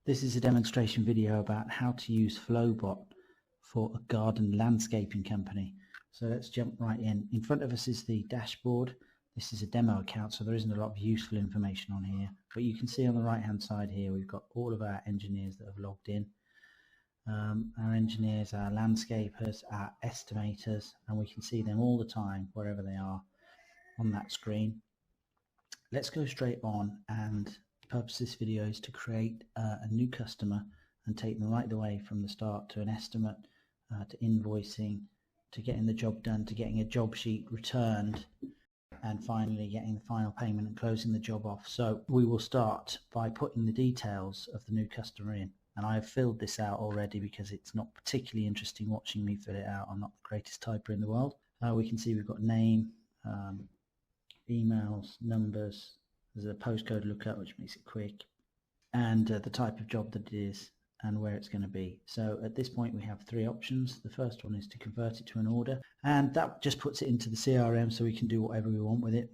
This is a demonstration video about how to use Flobot for a garden landscaping company. So let's jump right in. In front of us is the dashboard. This is a demo account, so there isn't a lot of useful information on here. But you can see on the right hand side here we've got all of our engineers that have logged in. Our engineers, our landscapers, our estimators, and we can see them all the time wherever they are on that screen. Let's go straight on, and the purpose of this video is to create a new customer and take them right the way from the start to an estimate, to invoicing, to getting the job done, to getting a job sheet returned, and finally getting the final payment and closing the job off. So we will start by putting the details of the new customer in, and I have filled this out already because it's not particularly interesting watching me fill it out. I'm not the greatest typer in the world. We can see we've got name, emails, numbers, there's a postcode lookup which makes it quick, and the type of job that it is and where it's going to be. So at this point we have three options. The first one is to convert it to an order, and that just puts it into the CRM so we can do whatever we want with it.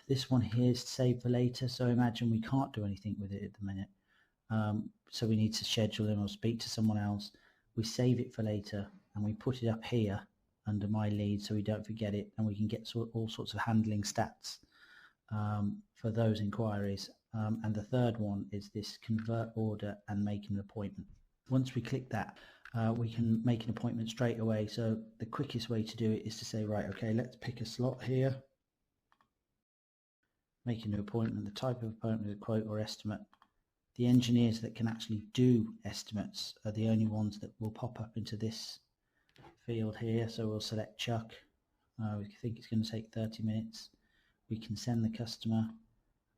This one here is save for later, so imagine we can't do anything with it at the minute, so we need to schedule in or speak to someone else. We save it for later and we put it up here under my lead so we don't forget it, and we can get all sorts of handling stats for those inquiries. And the third one is this convert order and make an appointment. Once we click that, we can make an appointment straight away. So the quickest way to do it is to say, right, okay, let's pick a slot here, make a new appointment, the type of appointment, a quote or estimate. The engineers that can actually do estimates are the only ones that will pop up into this field here. So we'll select Chuck. We think it's going to take 30 minutes. We can send the customer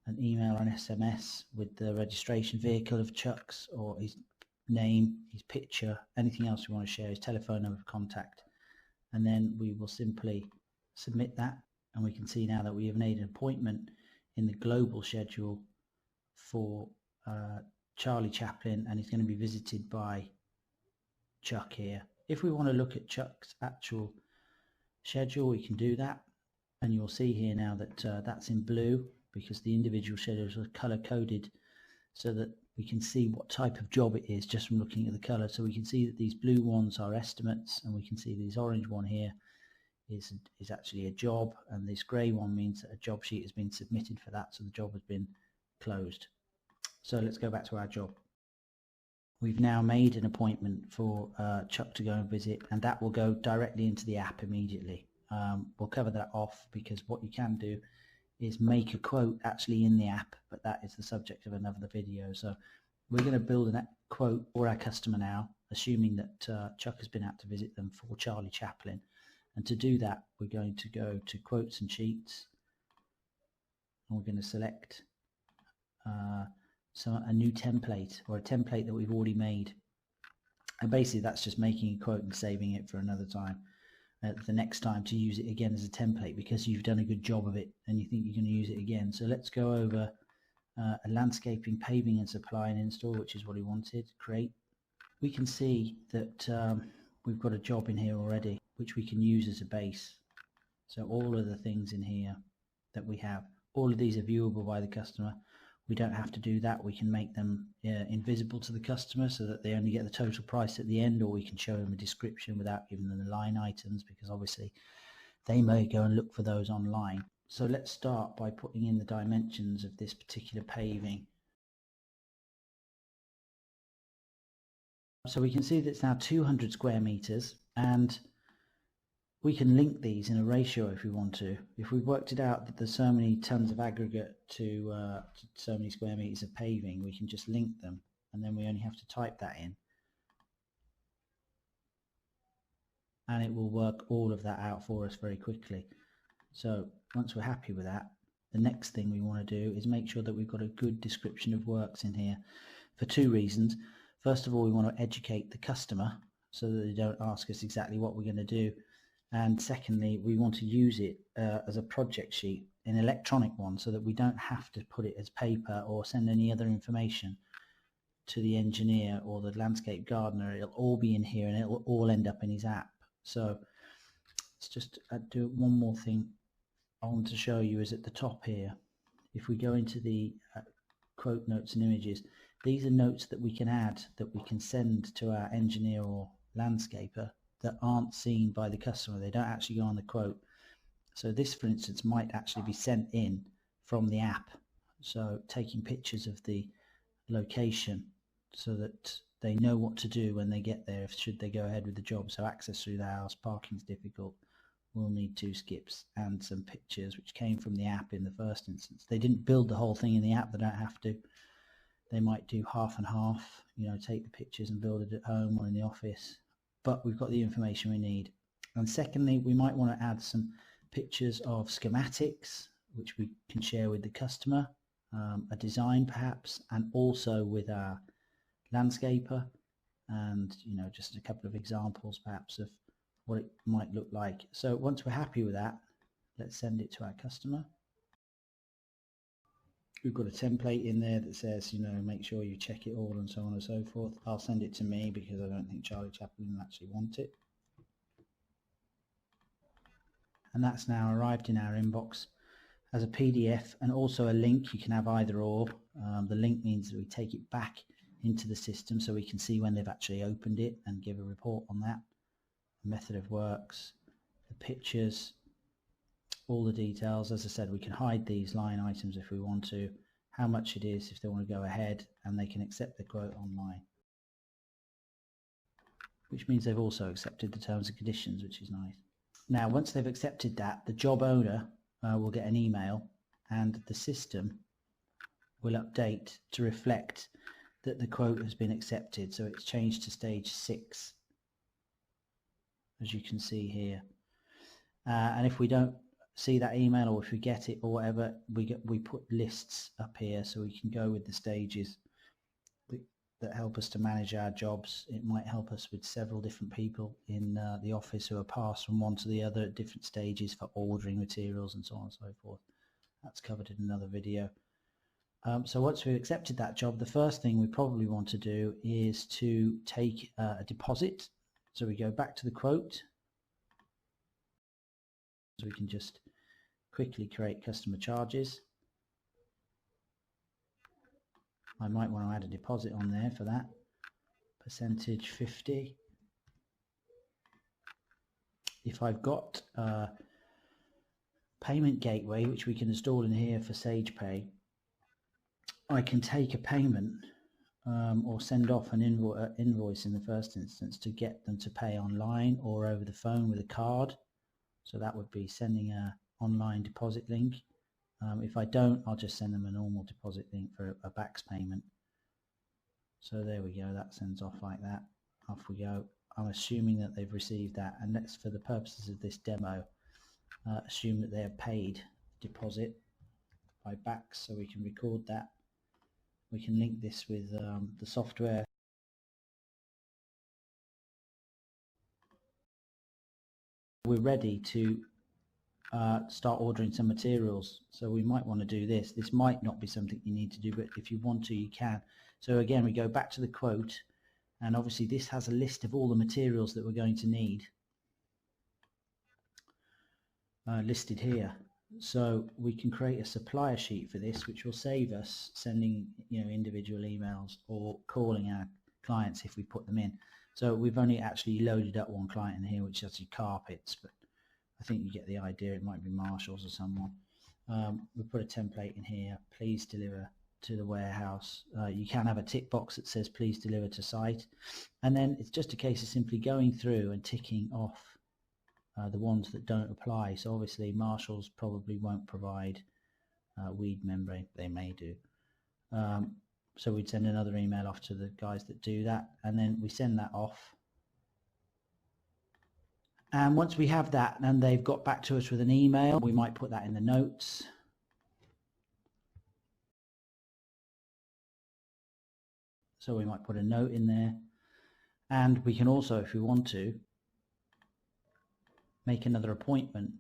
an email or an SMS with the registration vehicle of Chuck's, or his name, his picture, anything else we want to share, his telephone number of contact, and then we will simply submit that, and we can see now that we have made an appointment in the global schedule for Charlie Chaplin, and he's going to be visited by Chuck here. If we want to look at Chuck's actual schedule, we can do that, and you'll see here now that that's in blue because the individual schedules are color coded so that we can see what type of job it is just from looking at the color. So we can see that these blue ones are estimates, and we can see this orange one here is actually a job, and this gray one means that a job sheet has been submitted for that, so the job has been closed. So let's go back to our job. We've now made an appointment for Chuck to go and visit, and that will go directly into the app immediately. We'll cover that off because what you can do is make a quote actually in the app, but that is the subject of another video. So we're going to build a quote for our customer now, assuming that Chuck has been out to visit them for Charlie Chaplin. And to do that, we're going to go to quotes and sheets, and we're going to select a new template, or a template that we've already made, and basically that's just making a quote and saving it for another time, the next time, to use it again as a template because you've done a good job of it and you think you're going to use it again. So let's go over a landscaping, paving and supply and install, which is what he wanted. Create. We can see that we've got a job in here already which we can use as a base. So all of the things in here that we have, all of these are viewable by the customer. We don't have to do that. We can make them invisible to the customer so that they only get the total price at the end, or we can show them a description without giving them the line items, because obviously they may go and look for those online. So let's start by putting in the dimensions of this particular paving. So we can see that it's now 200 square meters, and we can link these in a ratio if we want to. If we've worked it out that there's so many tons of aggregate to so many square meters of paving, we can just link them, and then we only have to type that in, and it will work all of that out for us very quickly. So once we're happy with that, the next thing we want to do is make sure that we've got a good description of works in here for two reasons. First of all, we want to educate the customer so that they don't ask us exactly what we're going to do. And secondly, we want to use it as a project sheet, an electronic one, so that we don't have to put it as paper or send any other information to the engineer or the landscape gardener. It'll all be in here and it'll all end up in his app. So let's just do one more thing I want to show you is at the top here. If we go into the quote notes and images, These are notes that we can add, that we can send to our engineer or landscaper that aren't seen by the customer. They don't actually go on the quote. So this, for instance, might actually be sent in from the app. So taking pictures of the location so that they know what to do when they get there, should they go ahead with the job. So access through the house, parking's difficult, we'll need 2 skips and some pictures which came from the app in the first instance. They didn't build the whole thing in the app, they don't have to. They might do half and half, you know, take the pictures and build it at home or in the office, but we've got the information we need. And secondly, we might want to add some pictures of schematics which we can share with the customer, a design perhaps, and also with our landscaper, and you know, just a couple of examples perhaps of what it might look like. So once we're happy with that, let's send it to our customer. We've got a template in there that says, you know, make sure you check it all and so on and so forth. I'll send it to me because I don't think Charlie Chaplin will actually want it. And that's now arrived in our inbox as a PDF, and also a link. You can have either or. The link means that we take it back into the system so we can see when they've actually opened it and give a report on that. The method of works, the pictures, all the details. As I said, we can hide these line items if we want to, how much it is if they want to go ahead, and they can accept the quote online, which means they've also accepted the terms and conditions, which is nice. Now once they've accepted that, the job owner will get an email, and the system will update to reflect that the quote has been accepted. So it's changed to stage 6, as you can see here. And if we don't see that email, or if we get it or whatever, we put lists up here so we can go with the stages that help us to manage our jobs. It might help us with several different people in the office who are passed from one to the other at different stages for ordering materials and so on and so forth. That's covered in another video. So once we've accepted that job, the first thing we probably want to do is to take a deposit. So we go back to the quote. So we can just quickly create customer charges. I might want to add a deposit on there for that. Percentage 50. If I've got a payment gateway, which we can install in here for SagePay, I can take a payment or send off an invoice in the first instance to get them to pay online or over the phone with a card. So that would be sending a online deposit link. If I don't, I'll just send them a normal deposit link for a backs payment. So there we go, that sends off like that. Off we go. I'm assuming that they've received that, and let's, for the purposes of this demo, assume that they have paid deposit by backs, so we can record that. We can link this with the software. We're ready to start ordering some materials, so we might want to do this. This might not be something you need to do, but if you want to, you can. So again, we go back to the quote, and obviously this has a list of all the materials that we're going to need listed here. So we can create a supplier sheet for this, which will save us sending, you know, individual emails or calling our clients if we put them in. So we've only actually loaded up one client in here, which is actually carpets, but I think you get the idea. It might be Marshalls or someone. We put a template in here. Please deliver to the warehouse. You can have a tick box that says please deliver to site, and then it's just a case of simply going through and ticking off the ones that don't apply. So obviously Marshalls probably won't provide weed membrane. They may do. So we'd send another email off to the guys that do that, and then we send that off. And once we have that and they've got back to us with an email, we might put that in the notes. So we might put a note in there, and we can also, if we want to, make another appointment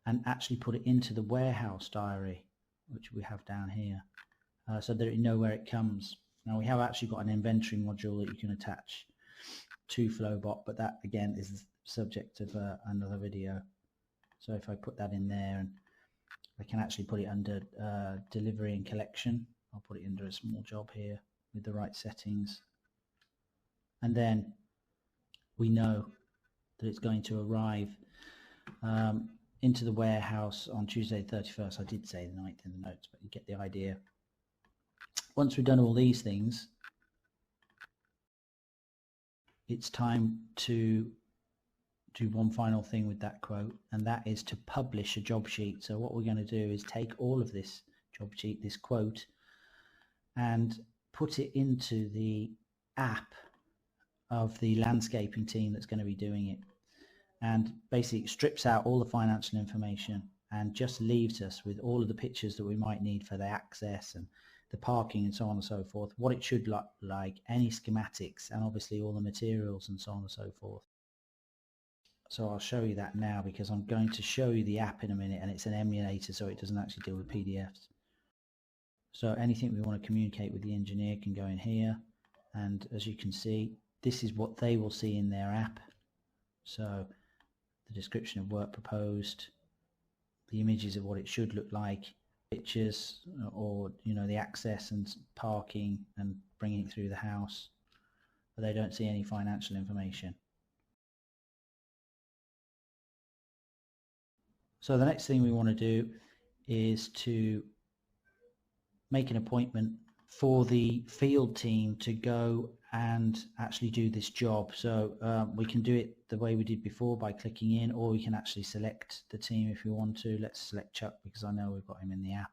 and actually put it into the warehouse diary, which we have down here, so that you know where it comes. Now we have actually got an inventory module that you can attach to Flobot, but that again is the subject of another video. So if I put that in there, and I can actually put it under delivery and collection, I'll put it under a small job here. with the right settings, and then we know that it's going to arrive into the warehouse on Tuesday the 31st. I did say the 9th in the notes, but you get the idea. Once we've done all these things, it's time to do one final thing with that quote, and that is to publish a job sheet. So what we're going to do is take all of this job sheet, this quote, and put it into the app of the landscaping team that's going to be doing it, and basically strips out all the financial information and just leaves us with all of the pictures that we might need for the access and the parking and so on and so forth, what it should look like, any schematics, and obviously all the materials and so on and so forth. So I'll show you that now, because I'm going to show you the app in a minute, and it's an emulator, so it doesn't actually deal with PDFs. So anything we want to communicate with the engineer can go in here, and as you can see, this is what they will see in their app. So the description of work proposed, the images of what it should look like, pictures, or the access and parking and bringing it through the house, but they don't see any financial information. So the next thing we want to do is to make an appointment for the field team to go and actually do this job. So we can do it the way we did before by clicking in, or we can actually select the team if we want to. Let's select Chuck, because I know we've got him in the app.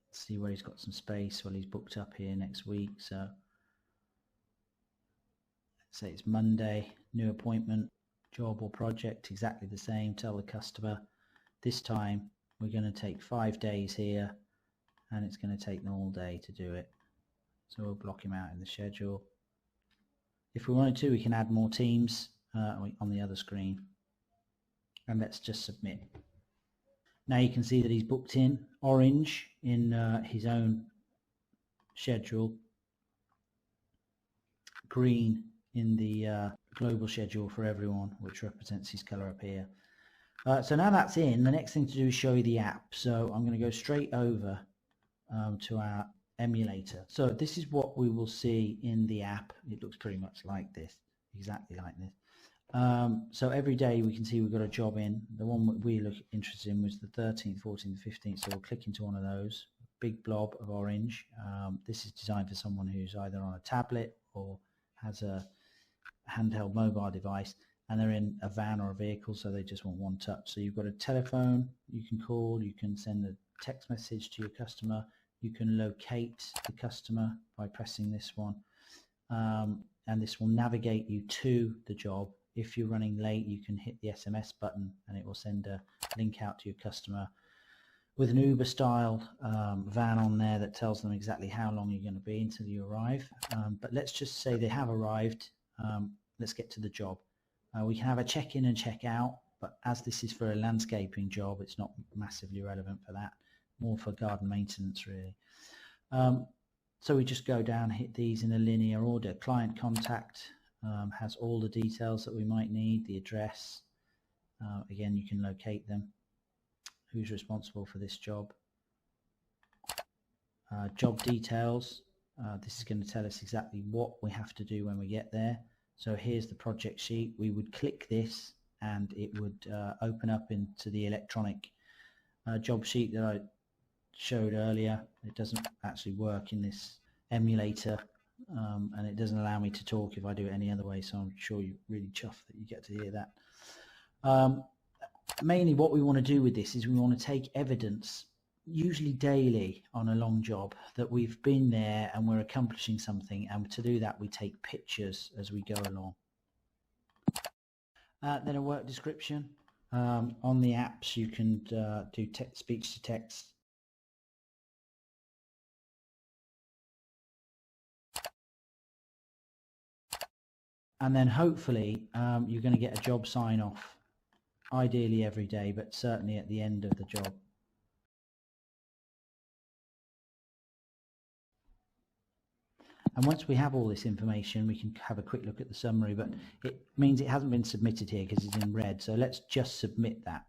Let's see where he's got some space. Well, he's booked up here next week, so let's say it's Monday, new appointment, job or project, exactly the same. Tell the customer this time we're going to take 5 days here, and it's going to take them all day to do it. So we'll block him out in the schedule. If we wanted to, we can add more teams on the other screen, and let's just submit. Now you can see that he's booked in orange in his own schedule, green in the global schedule for everyone, which represents his color up here. So now that's in, the next thing to do is show you the app. So I'm going to go straight over to our emulator. So this is what we will see in the app. It looks pretty much like this, exactly like this. So every day we can see we've got a job in. The one that we look interested in was the 13th, 14th, 15th. So we'll click into one of those. Big blob of orange. This is designed for someone who's either on a tablet or has a handheld mobile device, and they're in a van or a vehicle, so they just want one touch. So you've got a telephone you can call, you can send a text message to your customer, you can locate the customer by pressing this one, and this will navigate you to the job. If you're running late, you can hit the SMS button and it will send a link out to your customer with an Uber style van on there that tells them exactly how long you're going to be until you arrive. But let's just say they have arrived. Let's get to the job. We can have a check-in and check-out, but as this is for a landscaping job, it's not massively relevant for that, more for garden maintenance really. So we just go down, hit these in a linear order. Client contact has all the details that we might need, the address, again you can locate them, who's responsible for this job, job details. This is going to tell us exactly what we have to do when we get there. So here's the project sheet. We would click this and it would open up into the electronic job sheet that I showed earlier. It doesn't actually work in this emulator, and it doesn't allow me to talk if I do it any other way, so I'm sure you're really chuffed that you get to hear that. Mainly what we want to do with this is we want to take evidence, usually daily on a long job, that we've been there and we're accomplishing something, and to do that we take pictures as we go along. Then a work description. On the apps you can do speech to text. And then hopefully you're going to get a job sign off, ideally every day, but certainly at the end of the job. And once we have all this information, we can have a quick look at the summary, but it means it hasn't been submitted here because it's in red. So let's just submit that.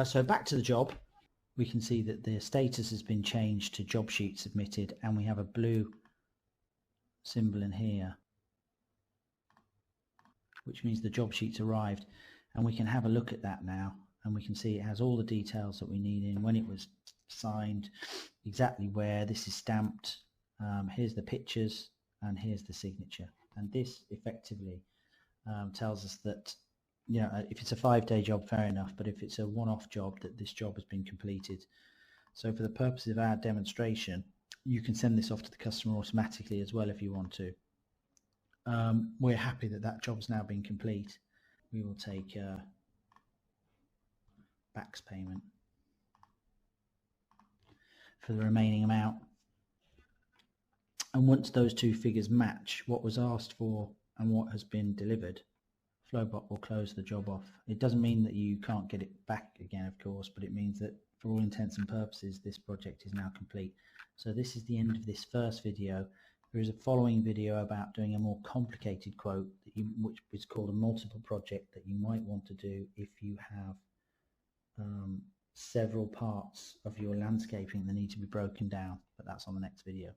So back to the job. we can see that the status has been changed to job sheet submitted, and we have a blue symbol in here, which means the job sheet's arrived. And we can have a look at that now, and we can see it has all the details that we need in, when it was signed, exactly where this is stamped, here's the pictures, and here's the signature. And this effectively tells us that, you know, if it's a 5-day job, fair enough, but if it's a one-off job, that this job has been completed. So for the purposes of our demonstration, you can send this off to the customer automatically as well if you want to. We're happy that that job's now been complete. We will take backs payment for the remaining amount. And once those two figures match what was asked for and what has been delivered, Flobot will close the job off. It doesn't mean that you can't get it back again, of course, but it means that for all intents and purposes, this project is now complete. So this is the end of this first video. There is a following video about doing a more complicated quote, which is called a multiple project, that you might want to do if you have several parts of your landscaping that need to be broken down, but that's on the next video.